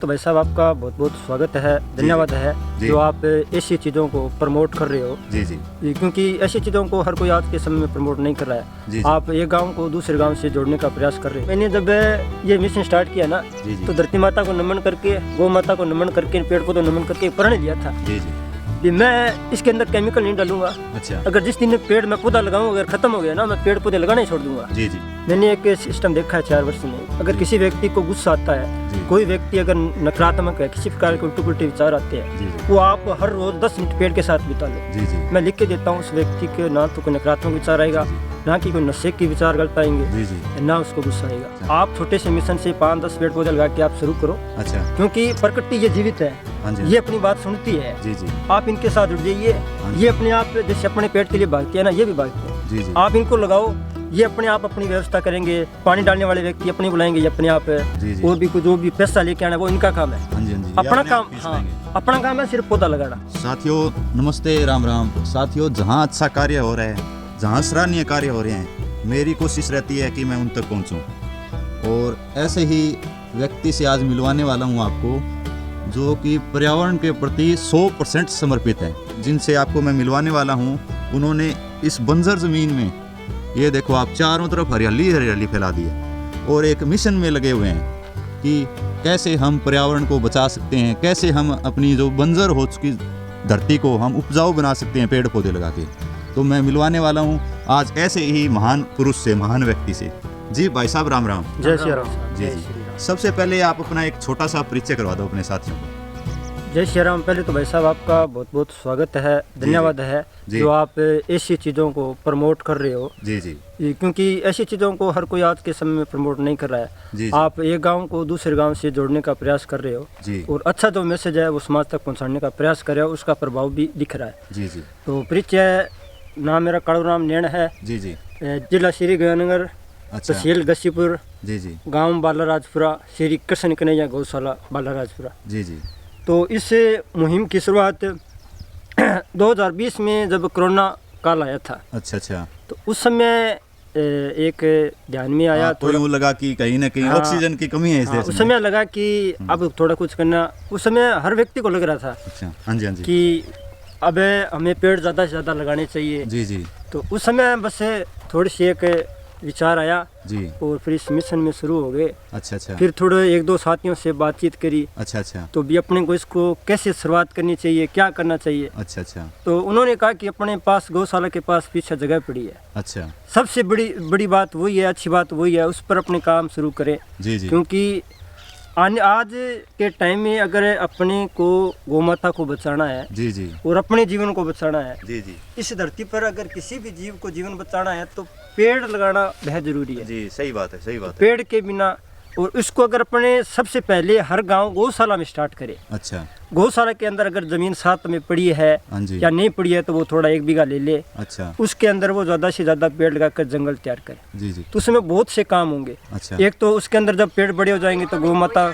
तो भाई साहब आपका बहुत बहुत स्वागत है, धन्यवाद है जो आप ऐसी चीज़ों को प्रमोट कर रहे हो। जी जी, क्योंकि ऐसी चीज़ों को हर कोई आज के समय में प्रमोट नहीं कर रहा है। जी, आप एक गांव को दूसरे गांव से जोड़ने का प्रयास कर रहे हो। मैंने जब ये मिशन स्टार्ट किया ना, तो धरती माता को नमन करके, गौ माता को नमन करके, पेड़ पौधों नमन करके प्रण लिया था। जी जी, कि मैं इसके अंदर केमिकल नहीं डालूंगा। अच्छा, अगर जिस दिन पेड़ में पौधा लगाऊंगा अगर खत्म हो गया ना, मैं पेड़ पौधे लगाना ही छोड़ दूंगा। जी जी, मैंने एक सिस्टम देखा है 4 वर्ष में। अगर किसी व्यक्ति को गुस्सा आता है, कोई व्यक्ति अगर नकारात्मक है, किसी प्रकार के उल्टे पुल्टे विचार आते हैं, वो आप हर रोज 10 मिनट पेड़ के साथ बिता लो। जी जी, मैं लिख के देता हूँ उस व्यक्ति के ना तो कोई नकारात्मक विचार आएगा, ना कि कोई नशे की विचार गलत आएंगे, जी जी, ना उसको गुस्सा आएगा। आप छोटे से मिशन से 5-10 पेड़ पौधे लगा के आप शुरू करो। अच्छा, क्योंकि प्रकृति ये जीवित है, हाँ जी, ये अपनी बात सुनती है। जी जी, आप इनके साथ जुड़ जाइए। ये अपने आप जैसे अपने पेट के लिए भागती है ना, ये भी भागते हैं। जी जी, आप इनको लगाओ, ये अपने आप अपनी व्यवस्था करेंगे। पानी डालने वाले व्यक्ति अपने बुलाएंगे, ये अपने आप जी जी, वो भी जो भी पैसा लेके आना वो इनका काम है। हाँ जी, हाँ जी, अपना ये काम, अपने आप हाँ, पीस अपना काम है सिर्फ पौधा लगाना। साथियों नमस्ते, राम राम। साथियों, जहाँ अच्छा कार्य हो रहा है, जहाँ सराहनीय कार्य हो रहे हैं, मेरी कोशिश रहती है कि मैं उन तक पहुँचूँ। और ऐसे ही व्यक्ति से आज मिलवाने वाला हूँ आपको, जो कि पर्यावरण के प्रति 100% समर्पित है। जिनसे आपको मैं मिलवाने वाला हूँ, उन्होंने इस बंजर ज़मीन में, ये देखो आप, चारों तरफ हरियाली हरियाली फैला दी है और एक मिशन में लगे हुए हैं कि कैसे हम पर्यावरण को बचा सकते हैं, कैसे हम अपनी जो बंजर हो चुकी धरती को हम उपजाऊ बना सकते हैं पेड़ पौधे लगा के। तो मैं मिलवाने वाला हूँ आज ऐसे ही महान पुरुष से, महान व्यक्ति से। जी भाई साहब, राम राम। जय श्री राम। जी जी, सबसे पहले आप अपना एक छोटा सा परिचय करवा दो अपने साथियों को। जय श्री राम। पहले तो भाई साहब आपका बहुत बहुत स्वागत है, धन्यवाद है जो आप ऐसी चीज़ों को प्रमोट कर रहे हो। जी जी, क्योंकि ऐसी चीज़ों को हर कोई आज के समय में प्रमोट नहीं कर रहा है। जी, आप एक गांव को दूसरे गांव से जोड़ने का प्रयास कर रहे हो जी, और अच्छा जो मैसेज है वो समाज तक पहुंचाने का प्रयास कर रहे हो, उसका प्रभाव भी दिख रहा है। जी जी, तो परिचय, नाम मेरा कालूराम नैण है। जी जी, जिला श्री गंगानगर, अच्छा, तहसील गसीपुर, जी जी, गांव बालाराजपुरा, श्री कृष्ण कन्हैया गौशाला बालाराजपुरा। जी जी, तो इस मुहिम की शुरुआत 2020 में जब कोरोना काल आया था। अच्छा अच्छा, तो उस समय एक ध्यान में आया, तो यूँ लगा कि कहीं ना कहीं ऑक्सीजन की कमी है इस देश उस में। समय लगा कि अब थोड़ा कुछ करना। उस समय हर व्यक्ति को लग रहा था अच्छा, हाँ जी, हाँ जी, कि अब हमें पेड़ ज़्यादा से ज़्यादा लगाने चाहिए। जी जी, तो उस समय बस थोड़ी सी एक विचार आया जी, और फिर इस मिशन में शुरू हो गए। अच्छा अच्छा, फिर थोड़े 1-2 साथियों से बातचीत करी, अच्छा अच्छा, तो भी अपने को इसको कैसे शुरुआत करनी चाहिए, क्या करना चाहिए। अच्छा अच्छा, तो उन्होंने कहा कि अपने पास गौशाला के पास पीछे जगह पड़ी है, अच्छा, सबसे बड़ी बात वही है, अच्छी बात वही है, उस पर अपने काम शुरू करें। जी जी, क्योंकि आज के टाइम में अगर अपने को गौ माता को बचाना है जी जी, और अपने जीवन को बचाना है, जी जी, इस धरती पर अगर किसी भी जीव को जीवन बचाना है तो पेड़ लगाना बेहद जरूरी है। जी, सही बात है, सही बात है। पेड़ के बिना, और इसको अगर अपने सबसे पहले हर गांव गौशाला में स्टार्ट करे। अच्छा, गौशाला के अंदर अगर जमीन साथ में पड़ी है हाँ जी, या नहीं पड़ी है तो वो थोड़ा 1 बीघा ले ले, अच्छा, उसके अंदर वो ज़्यादा से ज़्यादा पेड़ लगाकर जंगल तैयार करे। जी जी, तो उसमें बहुत से काम होंगे। अच्छा, एक तो उसके अंदर जब पेड़ बड़े हो जाएंगे तो गौ माता हाँ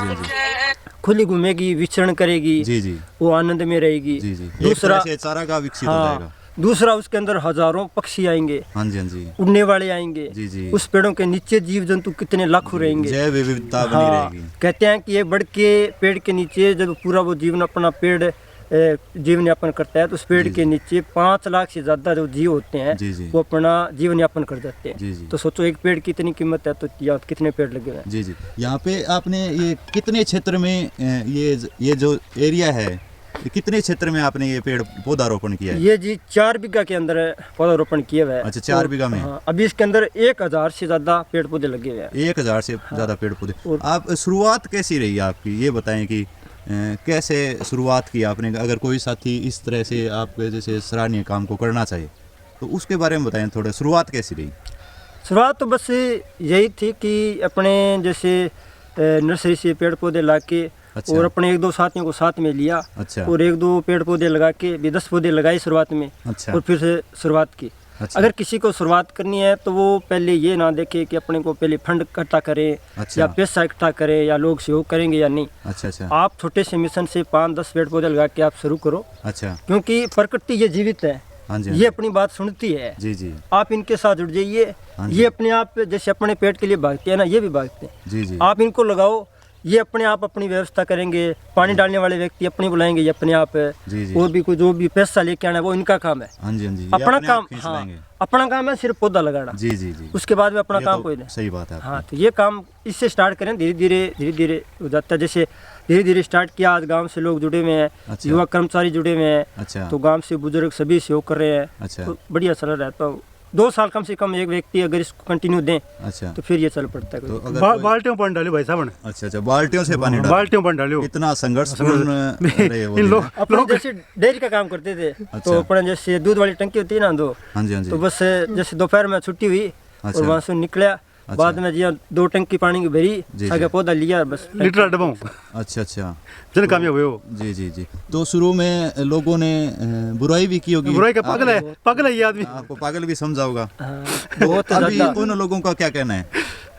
जी, हाँ जी, खुली घूमेगी, विचरण करेगी, जी जी, वो आनंद में रहेगी। जी जी, एक दूसरा, तरह से चारागाह विकसित हो हाँ, जाएगा। दूसरा उसके अंदर हजारों पक्षी आएंगे, हाँ जी, हाँ जी, उड़ने वाले आएंगे। जी जी, उस पेड़ों के नीचे जीव जंतु कितने लाखों रहेंगे। जैव विविधता बनी हाँ, रहेगी। कहते हैं कि ये बढ़ के पेड़ के नीचे जब पूरा वो जीवन अपना पेड़ जीवन यापन करता है तो उस पेड़ के नीचे 5 लाख से ज़्यादा जो जीव होते हैं जी जी, वो अपना जीवन यापन कर जाते हैं। जी जी, तो सोचो एक पेड़ की इतनी कीमत है तो यहाँ कितने पेड़ लगे हुए हैं। जी जी, यहाँ पे आपने ये कितने क्षेत्र में ये जो एरिया है, ये कितने क्षेत्र में आपने ये पेड़ पौधारोपण किया है? ये जी 4 बीघा के अंदर पौधारोपण किया हुआ है। अच्छा, 4 बीघा में। हाँ, अभी इसके अंदर 1000 से ज़्यादा पेड़ पौधे लगे हुए हैं। 1000 से ज़्यादा पेड़ पौधे। आप शुरुआत कैसी रही आपकी, ये बताएं कि कैसे शुरुआत की आपने? अगर कोई साथी इस तरह से आपके जैसे सराहनीय काम को करना चाहिए तो उसके बारे में बताएं थोड़ा, शुरुआत कैसी रही? शुरुआत तो बस यही थी कि अपने जैसे नर्सरी से पेड़ पौधे ला के, अच्छा, और अपने 1-2 साथियों को साथ में लिया, अच्छा, और 1-2 पेड़ पौधे लगा के भी 10 पौधे लगाए शुरुआत में, अच्छा, और फिर से शुरुआत की। अच्छा, अगर किसी को शुरुआत करनी है तो वो पहले ये ना देखे कि अपने को पहले फंड इकट्ठा करे, अच्छा, या पैसा इकट्ठा करे, या लोग सहयोग करेंगे या नहीं। अच्छा, अच्छा, आप छोटे से मिशन से 5-10 पेड़ पौधे लगा के आप शुरू करो। अच्छा, क्योंकि प्रकृति ये जीवित है, हाँ जी, ये अपनी बात सुनती है। जी जी, आप इनके साथ जुड़ जाइए। हाँ जी, ये अपने आप जैसे अपने पेट के लिए भागते हैं ना, ये भी भागते हैं। जी जी, आप इनको लगाओ, ये अपने आप अपनी व्यवस्था करेंगे, पानी डालने वाले व्यक्ति अपने बुलाएंगे, ये अपने आप है। जी जी। और भी कोई जो भी पैसा लेके आना है वो इनका काम है। हाँ जी हाँ जी, ये अपना अपने काम, आप खींच हाँ लाएंगे। अपना काम है सिर्फ पौधा लगाना। जी जी जी, उसके बाद में अपना ये काम तो कोई नहीं। सही बात है आपकी। हाँ, तो ये काम इससे स्टार्ट करें, धीरे धीरे हो जाता है। जैसे धीरे धीरे स्टार्ट किया, आज गांव से लोग जुड़े हुए हैं, अच्छा। युवा कर्मचारी जुड़े हुए हैं, अच्छा तो गांव से बुजुर्ग सभी सहयोग कर रहे हैं। अच्छा तो बढ़िया चल रहा है। तो 2 साल कम से कम एक व्यक्ति अगर इसको कंटिन्यू दें अच्छा, तो फिर ये चल पड़ता है। तो अगर कोई- बाल्टियों पानी डालो भाई साहब ने। अच्छा अच्छा, बाल्टियों से पानी डाल, बाल्टियों पानी डालो। इतना संघर्षपूर्ण रहे वो इन दिन। लोग अपने जैसे डेयरी का काम करते थे, तो अपने जैसे दूध वाली टंकी होती है ना दो, हाँ जी हाँ जी, तो बस जैसे दोपहर में छुट्टी हुई अच्छा। और वहाँ से निकला, बाद में जी 2 टंकी पानी की भरी, जी, आगे जी। पौधा लिया, बस लीटर डबाऊं अच्छा अच्छा, जन कामयाब हुए हो। जी जी जी। तो शुरू में लोगों ने बुराई भी की होगी, बुराई का पागल है ये आदमी। आपको पागल भी समझा होगा। हाँ, तो बहुत अभी ज्यादा। उन लोगों का क्या कहना है?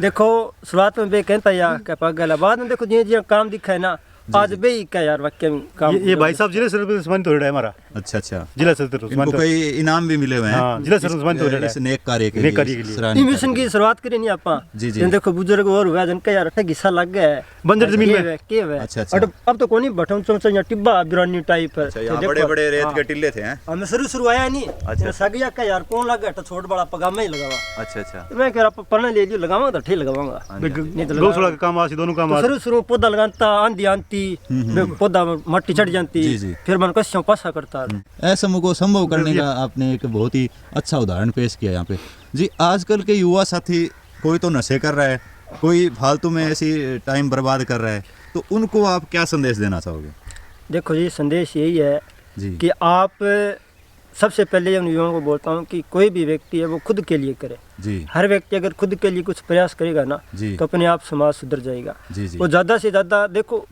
देखो शुरुआत में बे कहता या क्या पागल है, बाद में देखो जी जी काम दिखा है ना, आज बे क्या यार वाक्य में काम। ये भाई साहब जिले सर्विस सम्मानित हो रहा है हमारा। अच्छा अच्छा, जिला सर्विस इनको सम्मानित। कई इनाम भी मिले हुए हैं। हाँ, जिला सर्विस सम्मानित हो रहा है। इस नेक कार्य के नेक कार्य के लिए। सराहनीय मिशन कार्य की शुरुआत करी नहीं आपा। जी, जी। जिन देखो बुजुर्ग और हुआ जिनका यार अठा हिस्सा लग गया है बंजर जमीन में। के है। अच्छा, अच्छा। अब तो कोनी बटन चमचा या टिब्बा बिरानी टाइप है। अच्छा, यहाँ बड़े बड़े रेत के टिल्ले थे हैं? हमें शुरू आया नहीं। अच्छा। सगिया का यार कौन लग गया, छोड़ बड़ा पगामा ही लगावा। अच्छा अच्छा, मैं कह रहा पढ़ने ले लियो, लगाऊंगा तो ठीक लगाऊंगा। नहीं तो गौशाला का काम आसी, दोनों काम आसी। शुरू पौधा लगाता, आंधी आंती, पौधा मट्टी चढ़ जाती, जी, जी। फिर मन कस्यों पासा करता। ऐसा मुझको संभव करने का आपने एक बहुत ही अच्छा उदाहरण पेश किया यहाँ पे जी। आजकल के युवा साथी कोई तो नशे कर रहा है, कोई फालतू में ऐसी टाइम बर्बाद कर रहा है, तो उनको आप क्या संदेश देना चाहोगे? देखो जी, संदेश यही है जी कि आप सबसे पहले उन युवाओं को बोलता हूँ कि कोई भी व्यक्ति है वो खुद के लिए करे। जी हर व्यक्ति अगर खुद के लिए कुछ प्रयास करेगा ना, जी तो अपने आप समाज सुधर जाएगा। जी जी, वो ज़्यादा से ज़्यादा, देखो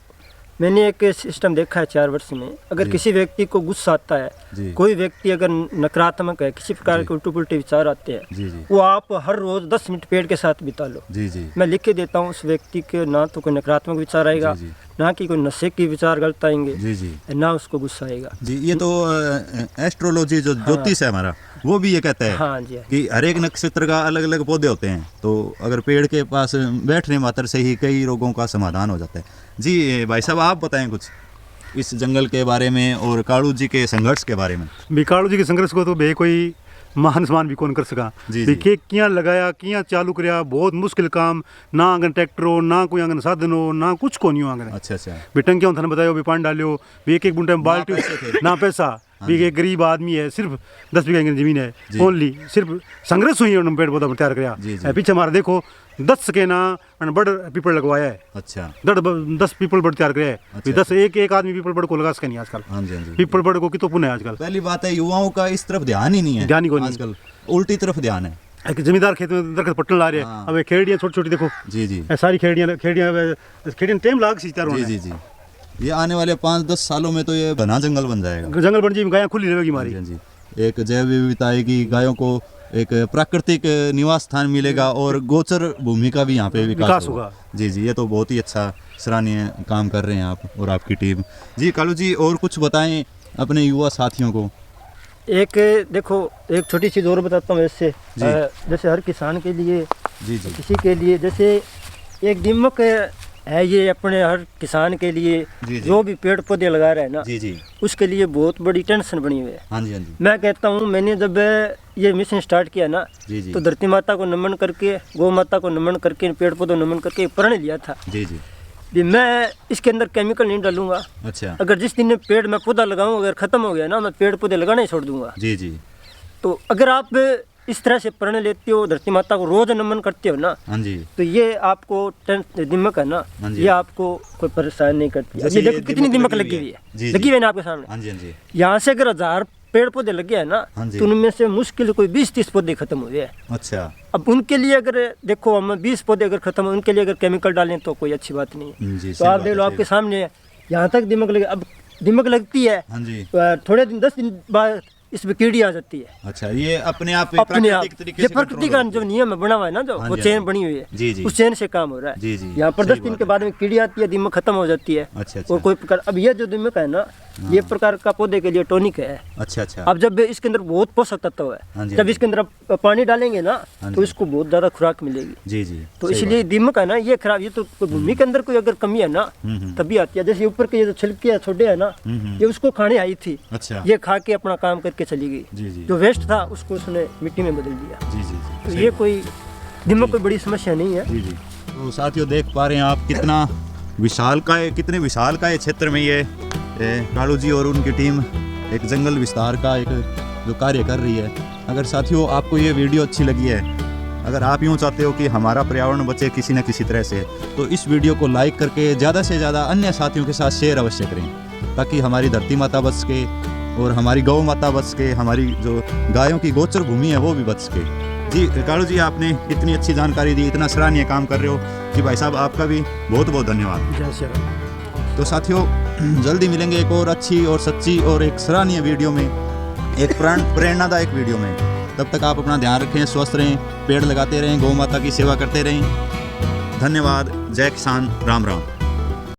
मैंने एक सिस्टम देखा है 4 वर्ष में, अगर जी। किसी व्यक्ति को गुस्सा आता है, जी कोई व्यक्ति अगर नकारात्मक है, किसी प्रकार जी। के उल्टे पुल्टे विचार आते हैं, जी जी, वो आप हर रोज़ 10 मिनट पेड़ के साथ बिता लो। जी जी, मैं लिख के देता हूँ, उस व्यक्ति के ना तो कोई नकारात्मक विचार आएगा, जी, जी। ना कि कोई नशे की विचार गलत आएंगे, जी जी ना उसको गुस्सा आएगा। जी। ये तो एस्ट्रोलॉजी जो ज्योतिष है हमारा, वो भी ये कहता है हाँ जी, हाँ। कि हर एक नक्षत्र का अलग अलग पौधे होते हैं, तो अगर पेड़ के पास बैठने मात्र से ही कई रोगों का समाधान हो जाता है। जी भाई साहब, आप बताएं कुछ इस जंगल के बारे में और कालू जी के संघर्ष के बारे में। बिकाड़ू जी के संघर्ष को तो बे कोई महान समान भी कौन कर सका। जी, भी जी। के किया लगाया, किया चालू करया, बहुत मुश्किल काम। ना आंगन ट्रैक्टर हो, ना कोई आंगन साधन हो, ना कुछ को नहीं हो आंगन। अच्छा अच्छा, भी टंकियां थाने बताया, भी पानी डालियो, भी एक बुंटे में बाल्टी, पैसे थे। ना पैसा। भी एक गरीब आदमी है, सिर्फ 10 बीघा की जमीन है, जी। ओनली सिर्फ संघर्ष हुई है, उन्होंने पेड़ पौधा तैयार करया। जी, जी। पीछे हमारा देखो 10 के ना बड़ पीपल लगवाया है। अच्छा, 10 पीपल बड़ तैयार करया है। भी अच्छा। 10 एक आदमी पीपल बड़ को लगा सके नहीं आजकल। हाँ जी हाँ जी। पीपल बड़ को कितो पुण्य है आजकल। पहली बात है, युवाओं का इस तरफ ध्यान ही नहीं है, ध्यान ही कोई नहीं। आजकल उल्टी तरफ ध्यान है। एक जमींदार खेत में दरख्त पट्टन ला रहे हैं। हाँ। अब ये खेड़ियाँ छोटी छोटी देखो, जी जी ये सारी खेड़ियाँ टाइम लाग सी तैयार जी होने। जी जी। ये आने वाले 5-10 सालों में तो ये घना जंगल बन जाएगा। जंगल बन जी, गायें खुली रहेगी हाँ हमारी। जी हाँ जी। एक जैव विविधता आएगी, गायों को एक प्राकृतिक निवास स्थान मिलेगा और गोचर भूमि का भी यहाँ पे विकास होगा। जी जी, ये तो बहुत ही अच्छा सराहनीय काम कर रहे हैं आप और आपकी टीम। जी कालू जी, और कुछ बताएं अपने युवा साथियों को। एक देखो, एक छोटी चीज़ और बताता हूँ इससे। जी। जैसे हर किसान के लिए, जी जी किसी के लिए, जैसे एक दीमक है, ये अपने हर किसान के लिए जी, जी। जो भी पेड़ पौधे लगा रहे हैं ना, जी जी, उसके लिए बहुत बड़ी टेंशन बनी हुई है। हाँ जी हाँ जी, मैं कहता हूँ, मैंने जब ये मिशन स्टार्ट किया ना, जी जी, तो धरती माता को नमन करके, गौ माता को नमन करके, पेड़ पौधों को नमन करके प्रण लिया था जी जी। कि मैं इसके अंदर केमिकल नहीं डालूंगा। अच्छा, अगर जिस दिन पेड़ में पौधा लगाऊं, अगर खत्म हो गया ना, मैं पेड़ पौधे लगाना ही छोड़ दूंगा। जी जी, तो अगर आप इस तरह से प्रण लेते हो, धरती माता को रोज नमन करते हो ना, हाँ जी। तो ये आपको दिमक है ना, हाँ जी। ये आपको कोई परेशान नहीं करती। जैसे ये देखो ये कितनी दिमक दिमक लगी लगी हुई हुई है। है, जी, लगी जी। हुई है ना आपके सामने। हाँ जी हाँ जी, यहाँ से अगर 1000 पेड़ पौधे लगे हैं ना, हाँ जी। तो उनमें से मुश्किल कोई 20-30 पौधे खत्म हुए हैं। अच्छा, अब उनके लिए अगर देखो, हम 20 पौधे अगर खत्म हो, उनके लिए अगर केमिकल डालें तो कोई अच्छी बात नहीं है। जी, तो सही आप बात देख लो, है, आपके सही सामने यहाँ तक दिमक लगे। अब दिमक लगती है, बात। हाँ जी, थोड़े दिन 10 दिन बाद इसमें कीड़ी आ जाती है। अच्छा, ये अपने आप अपने आप प्राकृतिक तरीके ये से प्रकृति control का होती जो है। नियम है बना हुआ है ना, जो हाँ वो जी, चेन हाँ जी। बनी हुई है, जी, जी। उस चेन से काम हो रहा है। जी, जी। यहाँ पर सही 10 दिन बात के है। बाद में कीड़ी आती है, दीमक खत्म हो जाती है। अच्छा, अच्छा। और कोई प्रकार, अब ये जो दीमक है ना, ये प्रकार का पौधे के लिए टॉनिक है। अच्छा, अच्छा। अब जब इसके अंदर बहुत पोषक तत्व हाँ है, जी, जब हाँ जी। इसके अंदर आप पानी डालेंगे ना, हाँ तो जी। इसको बहुत ज्यादा खुराक मिलेगी। जी, जी। तो सही इसलिए दीमक है ना, ये खराब, ये तो भूमि के अंदर कोई अगर कमी है ना, हम्म। तभी आती है। जैसे ऊपर के ये जो छिलके छोटे है ना, हम्म। ये उसको खाने आई थी, बात। अच्छा। ये खा के अपना काम करके चली गई। जी, जी। जो वेस्ट था उसको उसने मिट्टी में बदल दिया। जी, जी, तो जी। ये कोई दीमक कोई बड़ी समस्या नहीं है। जी, जी। तो साथियों, देख पा रहे हैं आप कितना विशालकाय, कितने विशालकाय क्षेत्र में ये कालू जी और उनकी टीम एक जंगल विस्तार का एक जो कार्य कर रही है। अगर साथियों आपको ये वीडियो अच्छी लगी है, अगर आप यूँ चाहते हो कि हमारा पर्यावरण बचे किसी न किसी तरह से, तो इस वीडियो को लाइक करके ज़्यादा से ज़्यादा अन्य साथियों के साथ शेयर अवश्य करें, ताकि हमारी धरती माता बच सके और हमारी गौ माता बच सके, हमारी जो गायों की गोचर भूमि है वो भी बच सके। जी कालू जी, आपने इतनी अच्छी जानकारी दी, इतना सराहनीय काम कर रहे हो कि भाई साहब आपका भी बहुत बहुत धन्यवाद। जय श्री राम। तो साथियों, जल्दी मिलेंगे एक और अच्छी और सच्ची और एक सराहनीय वीडियो में, एक प्रेरणादायक वीडियो में। तब तक आप अपना ध्यान रखें, स्वस्थ रहें, पेड़ लगाते रहें, गौ माता की सेवा करते रहें। धन्यवाद। जय किसान, राम राम।